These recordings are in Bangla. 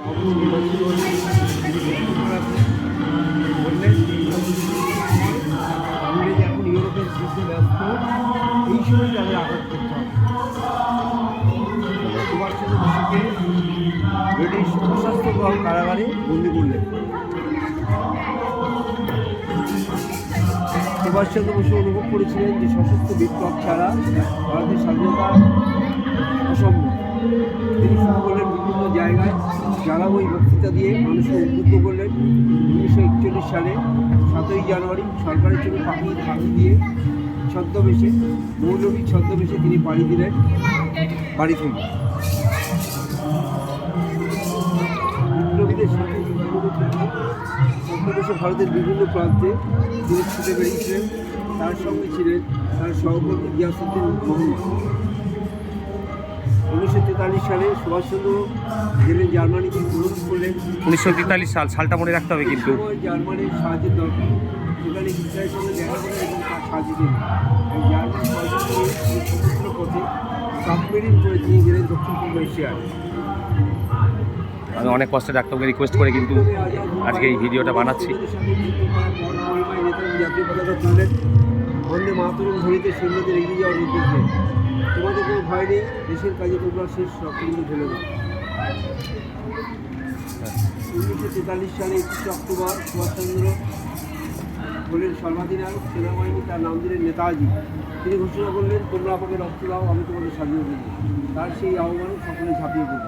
বললেন ইংরেজ এখন ইউরোপের যুদ্ধে ব্যস্ত, এই সময় তাদের আঘাত করতে হবে। সুভাষচন্দ্র বসুকে ব্রিটিশ সশস্ত্র কারাগারে বন্দি করলেন। সুভাষচন্দ্র বসু অনুভব করেছিলেন যে সশস্ত্র বিপ্লব ছাড়া ভারতের স্বাধীনতা অসম্ভব। তিনি শুরু করলেন বিভিন্ন জায়গায় জ্বালাময়ী বক্তৃতা দিয়ে মানুষকে উদ্বুদ্ধ করলেন। 1941 সালে 7ই জানুয়ারি সরকারের জন্য ফাঁকি দিয়ে ছদ্মবেশে, মৌলবী ছদ্মবেশে তিনি পাড়ি দিলেন বাড়ি থেকে। বিপ্লবীদের সাথে ছদ্মবেশে ভারতের বিভিন্ন প্রান্তে তিনি ছুটে বেরিয়েছিলেন। তার সঙ্গে ছিলেন তার সহকর্মী গিয়াসউদ্দিন মোহাম্মদ। 1943 সালে সুভাষচন্দ্র গেলেন জার্মানিতে, অনুরোধ করলেন 1943 সালটা মনে রাখতে হবে কিন্তু জার্মানির সাহায্যের দরকার। সেখানে হিটলারের সঙ্গে দেখা করেন এবং তার সাহায্য দিলেন। জার্মান সমুদ্র পথে সাবমেরিন করে তিনি গেলেন দক্ষিণ পূর্ব এশিয়ায়। আমি অনেক কষ্টে ডাক্তারকে রিকোয়েস্ট করে কিন্তু আজকে এই ভিডিওটা বানাচ্ছি। জাতীয় পতাকা তুললেন, বন্দে মাতরম ধ্বনিতে সৈন্যদের এগিয়ে যাওয়ার নির্দেশ দেন। তোমাদের কোনো ভয় নেই, দেশের কাজে তোমরা শেষ রক্তবিন্দু ঢেলে দাও। 1943 সালে 21 অক্টোবর সুভাষচন্দ্র হলেন সর্বাধিনায়ক, সেনাবাহিনী তার নাম দিলেন নেতাজি। তিনি ঘোষণা করলেন, তোমরা আমাকে রক্ত দাও, আমি তোমাদের স্বাধীনতা দেব। তার সেই আহ্বানে সকলে ঝাঁপিয়ে পড়ল।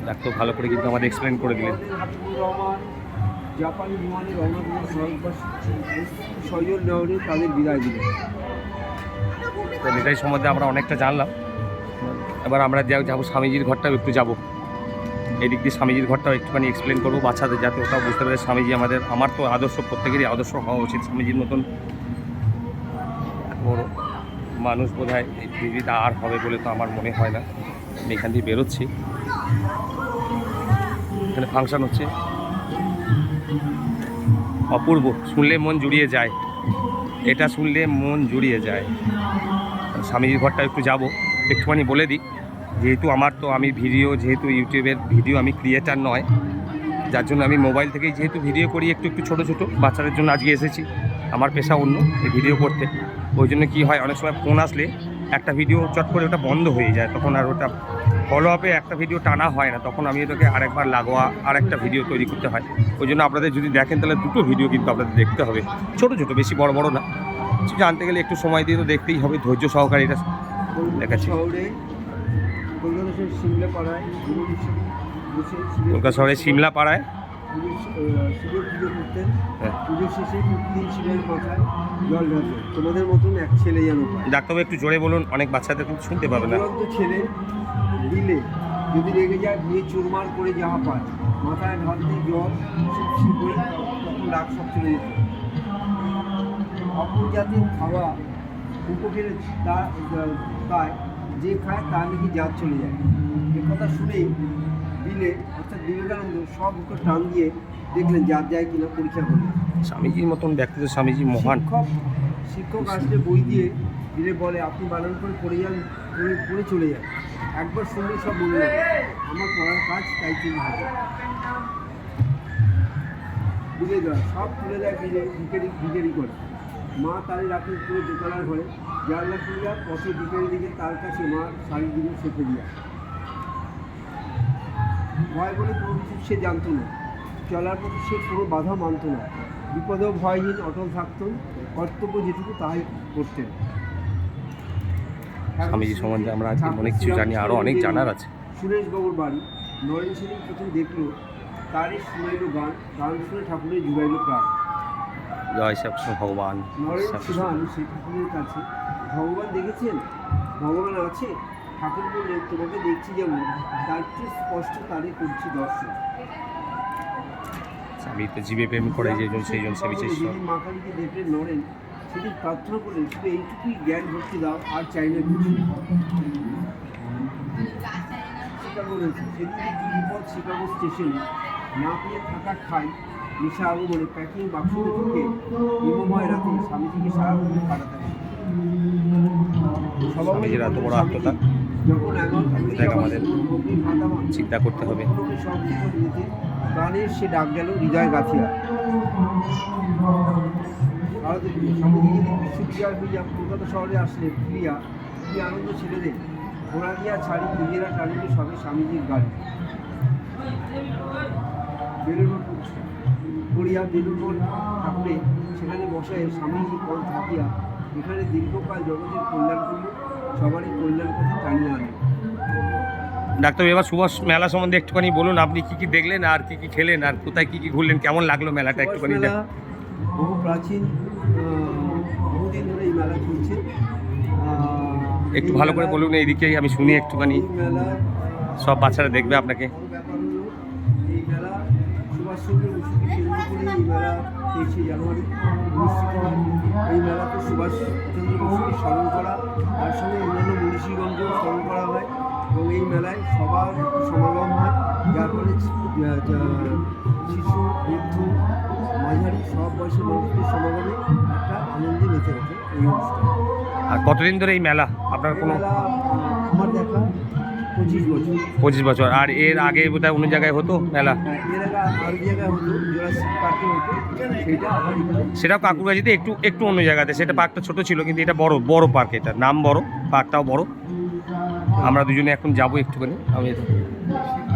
ডাক্তার ভালো করে কিন্তু আমাদের এক্সপ্লেন করে দিলেন। হাবিবুর রহমান জাপানি বিমানে রওনা দিলেন, সজল নেওয়ারে তাদের বিদায় দিলেন। নেতাজি সম্বন্ধে আমরা অনেকটা জানলাম। এবার আমরা যাবো স্বামীজির ঘরটাও একটু যাব। এদিক দিয়ে স্বামীজির ঘরটাও একটুখানি এক্সপ্লেন করবো বাচ্চাদের, যাতে ওটাও বুঝতে পারে স্বামীজি আমার তো আদর্শ, প্রত্যেকেরই আদর্শ হওয়া উচিত। স্বামীজির মতন বড় মানুষ বোধ হয় এই পৃথিবীতে আর হবে বলে তো আমার মনে হয় না। আমি এখান দিয়ে বেরোচ্ছি, এখানে ফাংশন হচ্ছে। অপূর্ব, শুনলে মন জুড়িয়ে যায়, এটা শুনলে মন জুড়িয়ে যায়। স্বামীজির ঘরটা একটু যাব, একটুখানি বলে দিই। যেহেতু আমি যেহেতু ইউটিউবের ভিডিও আমি ক্রিয়েটার নয়, যার জন্য আমি মোবাইল থেকেই যেহেতু ভিডিও করি একটু ছোটো বাচ্চাদের জন্য আজকে এসেছি। আমার পেশা অন্য, এই ভিডিও করতে। ওই জন্য কী হয়, অনেক সময় ফোন আসলে একটা ভিডিও চট করে ওটা বন্ধ হয়ে যায়, তখন আর ওটা ফলো আপে একটা ভিডিও টানা হয় না, তখন আমি ওটাকে আরেকবার আরেকটা ভিডিও তৈরি করতে হয়। ওই জন্য আপনাদের যদি দেখেন তাহলে দুটো ভিডিও কিন্তু আপনাদের দেখতে হবে, ছোটো বেশি বড় না। জানতে গেলে একটু সময় দিয়ে তো দেখতেই হবে, ধৈর্য সহকারে এটা দেখাচ্ছি। কলকাতা শহরে সিমলা পাড়ায় তোমাদের মতন এক ছেলে যেন ডাক্তারবাবু একটু জোরে বলুন, অনেক বাচ্চাদের কিন্তু শুনতে পাবে না। ছেলে দিলে যদি রেগে যায়, বিয়ে চুরমার করে যাহা পায়, মাথায় ঢালতে জল করে তখন ডাক সব চলে যেত। অপর জাতির খাওয়া উপকের তাই যে খায় তা নাকি জাত চলে যায়। এ কথা শুনেই দিলে অর্থাৎ বিবেকানন্দ সব উপর টান দিয়ে দেখলেন জাত যায় কিনা পরীক্ষা করলেন। স্বামীজির মতন ব্যক্তি তো স্বামীজি মহান। শিক্ষক আসলে বই দিয়ে দিলে বলে, আপনি বানান করে পড়ে চলে যান, একবার শুনলে সব মনে রাখে। আমার পড়ার কাজ তাই তিনি হবে। দিলে দেওয়া সব তুলে দেয়, ভিখারি করে। মা তারে রাখেন পুরো দোতলার ঘরে, জানলা খুলিয়া পথে ভিখারি দিকে তার কাছে মা শাড়ি দিকে শেখে দিয়া। ভয় বলে কোনো কিছু সে জানতো না, চলার পথে সে কোনো বাধা মানত না। বিপদেও ভয়হীন অটল থাকতেন, কর্তব্য যেটুকু তাই করতেন। স্বামীজি সম্বন্ধে আমরা আজকে অনেক কিছু জানি, আরও অনেক জানার আছে। সুরেশবাবুর বাড়ি নরেন সেদিন প্রথম দেখলো, তারই শুনাইল গান, গান শুনে ঠাকুরের জুড়াইল প্রাণ। জয় শ্রী ভগবান। নরেন সুধান সেই ঠাকুরের কাছে, ভগবান দেখেছেন? ভগবান আছে? ঠাকুর বললেন, তোমাকে দেখছি যেমন, তার চেয়ে স্পষ্ট তারে করছি দর্শন। স্বামী তো জীবে প্রেম করে যেজন সেইজন সে বিশেষ। যেদিন মা কালীকে দেখলেন নরেন, সেদিন প্রার্থনা করলেন, শুধু এইটুকুই জ্ঞান ভক্তি দাও, আর চাই না কিছু। শিকাগো রয়েছে সেদিন বিপদ, শিকাগো স্টেশনে না পেয়ে থাকা ঠাই, নিশা আগমনে প্যাকিং বাক্স ঢুকে হিমময় রাতে স্বামীজিকে সারা দিন কাটাতে। স্বামীজির এত বড় আত্মতা। যখন দেখ আমাদের চিন্তা করতে হবে। গানের সে ডাক গেল হৃদয় গাথিয়া। ভারতের স্বামীজি বিশ্ববিদ্যালয় হইয়া কলকাতা শহরে আসলে প্রিয়া কি আনন্দ ছেলেদের ঘোড়া দিয়া ছাড়ি নিজেরা টানিল সবে স্বামীজির গাড়ি। বেলুন করিয়া বেলুন ঠাকুরে সেখানে বসায় স্বামীজি পদ থাকিয়া এখানে দীর্ঘকাল জগতের কল্যাণ করল, সবারই কল্যাণ কথা টানিয়া আনে। ডাক্তার এবার সুভাষ মেলা সম্বন্ধে একটুখানি বলুন, আপনি কি কি দেখলেন আর কি কি খেলেন আর কোথায় কি কি ঘুরলেন, কেমন লাগলো মেলাটা একটুখানি? বহু প্রাচীন, বহুদিন ধরে এই মেলা চলছে। একটু ভালো করে বলুন, এইদিকেই আমি শুনি একটুখানি, মেলা সব বাচ্চারা দেখবে আপনাকে। ব্যাপার হলো এই মেলা সুভাষচন্দ্র বসুকে কেন্দ্র করে এই মেলা 23শে জানুয়ারি অনুষ্ঠিত হয়। এই মেলাতে সুভাষচন্দ্র বসুকে স্মরণ করা, তার সঙ্গে অন্যান্য মনীষীগণকেও স্মরণ করা হয় এবং এই মেলায় সবার সমাগম হয়, যার ফলে শিশু, বৃদ্ধ, মাঝারি সব বয়সের মানুষদের সমাগমে একটা আনন্দে মেতে ওঠে এই অনুষ্ঠান। আর কতদিন ধরে এই মেলা আপনার? কোনো মেলা আমার দেখা 25 বছর। 25 বছর। আর এর আগে বোধহয় অন্য জায়গায় হতো মেলা? এর আগে আর জায়গায় হতো, জোড়াসিক পার্কে হতো, সেইটা আবার এখানে। সেটাও কাকুরবাজিতে একটু একটু অন্য জায়গাতে, সেটা পার্কটা ছোট ছিল কিন্তু এটা বড় বড় পার্ক, এটার নাম বড়, পার্কটাও বড়। আমরা দুজনে এখন যাবো একটুখানি।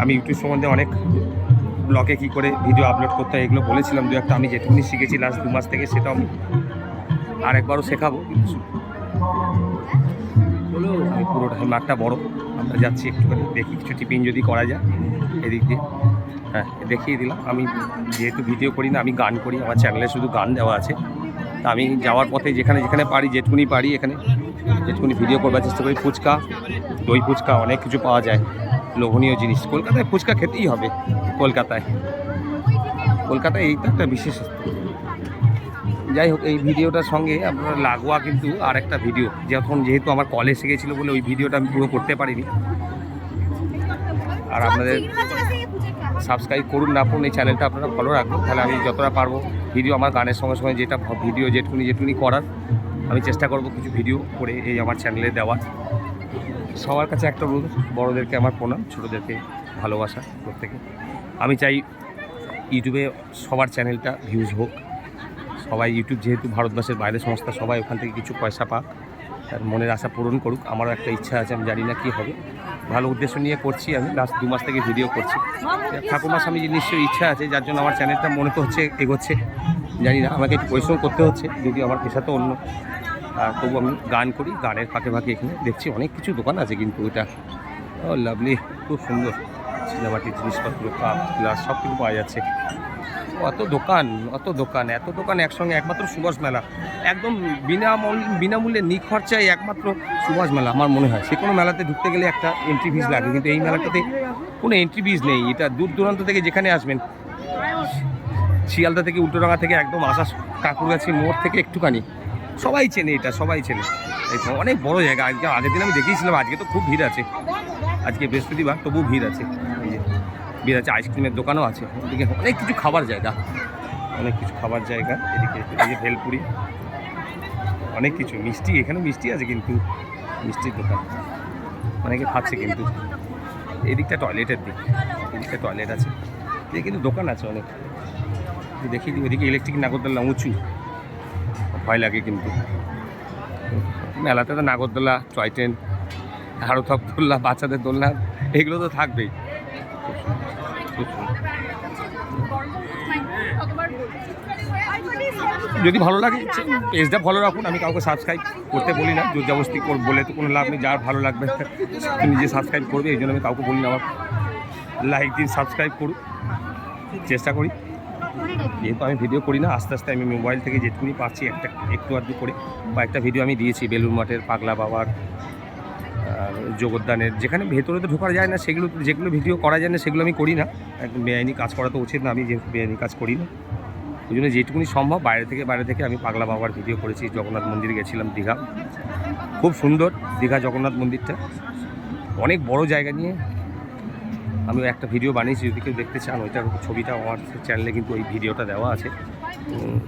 আমি ইউটিউব সম্বন্ধে অনেক ব্লগে কী করে ভিডিও আপলোড করতে হয় এগুলো বলেছিলাম, দু একটা আমি যেটুকুনি শিখেছি লাস্ট 2 মাস থেকে, সেটাও আমি আরেকবারও শেখাবো। আমি পুরোটা মাঠটা বড়, আমরা যাচ্ছি একটুখানি দেখি কিছু টিফিন যদি করা যায় এদিক দিয়ে। হ্যাঁ, দেখিয়ে দিলাম। আমি যেহেতু ভিডিও করি না, আমি গান করি, আমার চ্যানেলে শুধু গান দেওয়া আছে। তা আমি যাওয়ার পথে যেখানে যেখানে পারি, যেটুকুনি পারি এখানে যেটুকুনি ভিডিও করবার চেষ্টা করি। ফুচকা, দই ফুচকা, অনেক কিছু পাওয়া যায়, লোভনীয় জিনিস। কলকাতায় ফুচকা খেতেই হবে, কলকাতায় এইটা একটা বিশেষ। যাই হোক, এই ভিডিওটার সঙ্গে আপনার লাগোয়া কিন্তু আর একটা ভিডিও, যেহেতু আমার কল এসে গেছিলো বলে ওই ভিডিওটা আমি পুরো করতে পারিনি। আর আপনাদের সাবস্ক্রাইব করুন না করুন, এই চ্যানেলটা আপনারা ফলো রাখুন, তাহলে আমি যতটা পারবো ভিডিও, আমার গানের সঙ্গে সঙ্গে যেটা ভিডিও যেটুকুনি করার আমি চেষ্টা করব কিছু ভিডিও করে এই আমার চ্যানেলে দেওয়ার। সবার কাছে একটা অনুরোধ, বড়োদেরকে আমার প্রণাম, ছোটোদেরকে ভালোবাসা প্রত্যেকে। আমি চাই ইউটিউবে সবার চ্যানেলটা ভিউজ হোক, সবাই ইউটিউব যেহেতু ভারতবর্ষের বাইরের সংস্থা, সবাই ওখান থেকে কিছু পয়সা পাক, তার মনের আশা পূরণ করুক। আমারও একটা ইচ্ছা আছে, আমি জানি না কী হবে, ভালো উদ্দেশ্য নিয়ে করছি। আমি লাস্ট 2 মাস থেকে ভিডিও করছি। ঠাকুমা স্বামীজির নিশ্চয়ই ইচ্ছা আছে, যার জন্য আমার চ্যানেলটা মনে তো হচ্ছে এগোচ্ছে, জানি না, আমাকে একটু পরিশ্রম করতে হচ্ছে, যদিও আমার পেশা তো অন্য। আর তবু আমি গান করি, গানের ফাঁকে ফাঁকে এখানে দেখছি অনেক কিছু দোকান আছে, কিন্তু এটা লাভলি, খুব সুন্দর সিনেমাটির জিনিসপত্র, কাপ গ্লাস সব কিছু পাওয়া যাচ্ছে। এত দোকান একসঙ্গে, একমাত্র সুভাষ মেলা, একদম বিনামূল্যে নিখরচায় একমাত্র সুভাষ মেলা আমার মনে হয়। সে কোনো মেলাতে ঢুকতে গেলে একটা এন্ট্রি ফিস লাগে, কিন্তু এই মেলাটাতে কোনো এন্ট্রি ফিস নেই। এটা দূর দূরান্ত থেকে যেখানে আসবেন, শিয়ালদা থেকে, উল্টোডাঙ্গা থেকে, একদম আশা কাকুরগাছি মোড় থেকে একটুখানি, সবাই চেনে এটা, সবাই চেনে। অনেক বড় জায়গা। আগের দিন আমি দেখিয়েছিলাম, আজকে তো খুব ভিড় আছে, আজকে বৃহস্পতিবার, তবুও ভিড় আছে। ভিড় আছে, আইসক্রিমের দোকানও আছে, এদিকে অনেক কিছু খাবার জায়গা, এদিকে ভেলপুরি, অনেক কিছু মিষ্টি, এখানে মিষ্টি আছে, কিন্তু মিষ্টির দোকান অনেকে খাচ্ছে। কিন্তু এদিকটা টয়লেটের দিক, এদিকটা টয়লেট আছে, এদিকে কিন্তু দোকান আছে অনেক। দেখি ওইদিকে ইলেকট্রিক নাগরদোল্লা উঁচু, ভয় লাগে কিন্তু। মেলাতে তো নাগরদোল্লা, টয় ট্রেন, হাড়োথপ দোলনা, বাচ্চাদের দোলনা, এগুলো তো থাকবেই। যদি ভালো লাগে পেজটা ফলো রাখুন, আমি কাউকে সাবস্ক্রাইব করতে বলি না, জোর জবরদস্তি বলে তো কোনো লাভ নেই। যার ভালো লাগবে নিজে সাবস্ক্রাইব করবে, এই জন্য আমি কাউকে বলি না। আমার লাইক দিন, সাবস্ক্রাইব করুন, চেষ্টা করি। যেহেতু আমি ভিডিও করি না, আস্তে আস্তে আমি মোবাইল থেকে যেটুকুনি পারছি একটু আধটু করে কয়েকটা ভিডিও আমি দিয়েছি। বেলুড় মঠের, পাগলা বাবার, জগদ্দানের, যেখানে ভেতরে তো ঢোকা যায় না, যেগুলো ভিডিও করা যায় না সেগুলো আমি করি না। একদম বেআইনি কাজ করা তো উচিত না, আমি যেহেতু বেআইনি কাজ করি না, ওই জন্য যেটুকুনি সম্ভব বাইরে থেকে আমি পাগলা বাবার ভিডিও করেছি। জগন্নাথ মন্দিরে গেছিলাম, দীঘা, খুব সুন্দর দীঘা জগন্নাথ মন্দিরটা, অনেক বড় জায়গা নিয়ে আমি একটা ভিডিও বানিয়েছি, যদি কেউ দেখতে চান ওইটার ছবিটা আমার চ্যানেলে কিন্তু ওই ভিডিওটা দেওয়া আছে।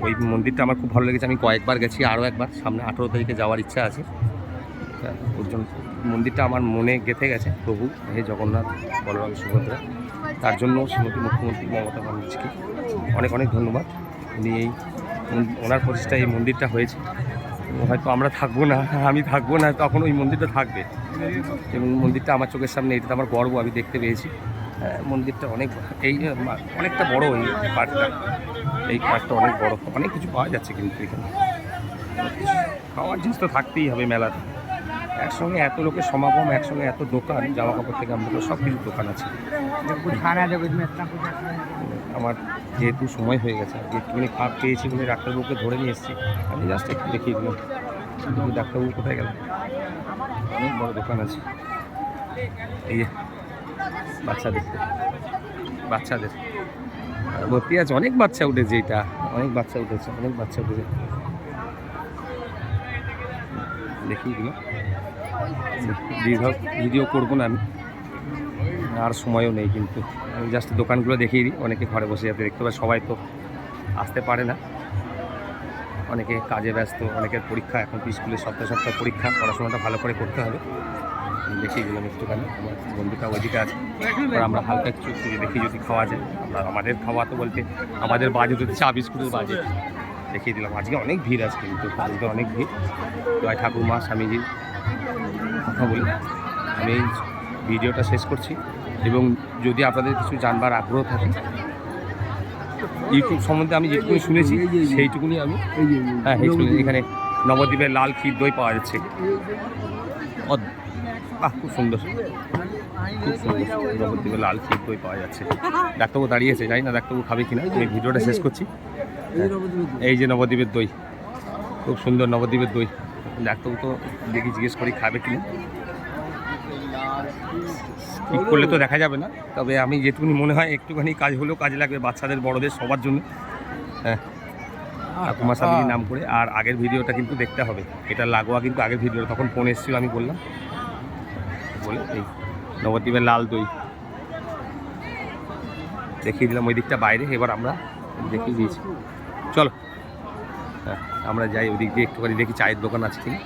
ওই মন্দিরটা আমার খুব ভালো লেগেছে, আমি কয়েকবার গেছি, আরও একবার সামনে 18 তারিখে যাওয়ার ইচ্ছা আছে। ওর জন্য মন্দিরটা আমার মনে গেঁথে গেছে। প্রভু হে জগন্নাথ বলরাম সুভদ্রা, তার জন্য শ্রীমতী মুখ্যমন্ত্রী মমতা ব্যানার্জিকে অনেক অনেক ধন্যবাদ। উনি এই ওনার প্রচেষ্টায় এই মন্দিরটা হয়েছে। হয়তো আমরা থাকবো না, আমি থাকবো না, তখন ওই মন্দিরটা থাকবে। এবং মন্দিরটা আমার চোখের সামনে, এটা আমার গর্ব, আমি দেখতে পেয়েছি। মন্দিরটা অনেক অনেকটা বড়। এই পার্কটা অনেক বড়, অনেক কিছু পাওয়া যাচ্ছে কিন্তু এখানে। খাওয়ার জিনিস তো থাকতেই হবে মেলাতে। একসঙ্গে এত লোকের সমাগম, একসঙ্গে এত দোকান, জামা কাপড় থেকে আমরা সব কিছু দোকান আছে। আমার যেহেতু সময় হয়ে গেছে, একটুখানি ফাঁক পেয়েছি বলে ডাক্তারবাবুকে ধরে নিয়ে এসেছি। আমি জাস্ট একটু দেখিয়ে দিলাম ডাক্তারবাবু কোথায় গেল। অনেক বড় দোকান আছে। এই যে বাচ্চাদের ভর্তি আছে, অনেক বাচ্চা উঠেছে। এটা অনেক বাচ্চা উঠেছে। দেখিয়ে দিলাম। দীর্ঘ ভিডিও করবো না আমি, আর সময়ও নেই, কিন্তু আমি জাস্ট দোকানগুলো দেখিয়ে দিই। অনেকে ঘরে বসে যাতে দেখতে পারে, সবাই তো আসতে পারে না, অনেকে কাজে ব্যস্ত, অনেকের পরীক্ষা, এখন স্কুলে সপ্তাহে পরীক্ষা, পড়াশোনাটা ভালো করে করতে হবে। দেখিয়ে দিলাম একটুখানি। আমার বন্ধুটা ওইদিকে আছে, আমরা হালকা একটু দেখি যদি খাওয়া যায়। আমাদের খাওয়া তো বলতে আমাদের বাজেট হচ্ছে চা বিস্কুটের বাজেট। দেখিয়ে দিলাম। আজকে অনেক ভিড় আছে, কিন্তু আজকে অনেক ভিড়। জয় ঠাকুরমা স্বামীজির কথা বলি আমি এই ভিডিওটা শেষ করছি। এবং যদি আপনাদের কিছু জানবার আগ্রহ থাকে, ইউটিউব সম্বন্ধে আমি যেটুকুনি শুনেছি সেইটুকুনি আমি এখানে নবদ্বীপের লাল ক্ষীর দই পাওয়া যাচ্ছে। খুব সুন্দর, নবদ্বীপের লাল ক্ষীর দই পাওয়া যাচ্ছে। ডাক্তারবাবু দাঁড়িয়েছে, জানি না ডাক্তারবাবু খাবে কিনা। আমি ভিডিওটা শেষ করছি। এই যে নবদ্বীপের দই, খুব সুন্দর নবদ্বীপের দই। ডাক্তারবাবু তো দেখি জিজ্ঞেস করি খাবে কিনা। ঠিক করলে তো দেখা যাবে না, তবে আমি যেটুকুনি মনে হয় একটুখানি কাজ হলেও কাজে লাগবে, বাচ্চাদের বড়দের সবার জন্য। ঠাকুমা স্বামীজির নাম করে। আর আগের ভিডিওটা কিন্তু দেখতে হবে, এটা লাগোয়া কিন্তু আগের ভিডিওটা, তখন ফোন এসেছিল আমি বললাম বলে। এই নবদ্বীপের লাল দই দেখিয়ে দিলাম, ওই দিকটা বাইরে। এবার আমরা দেখিয়ে দিয়েছি, চলো আমরা যাই ওই দিক দিয়ে একটুখানি দেখি চায়ের দোকান আছে কিনা।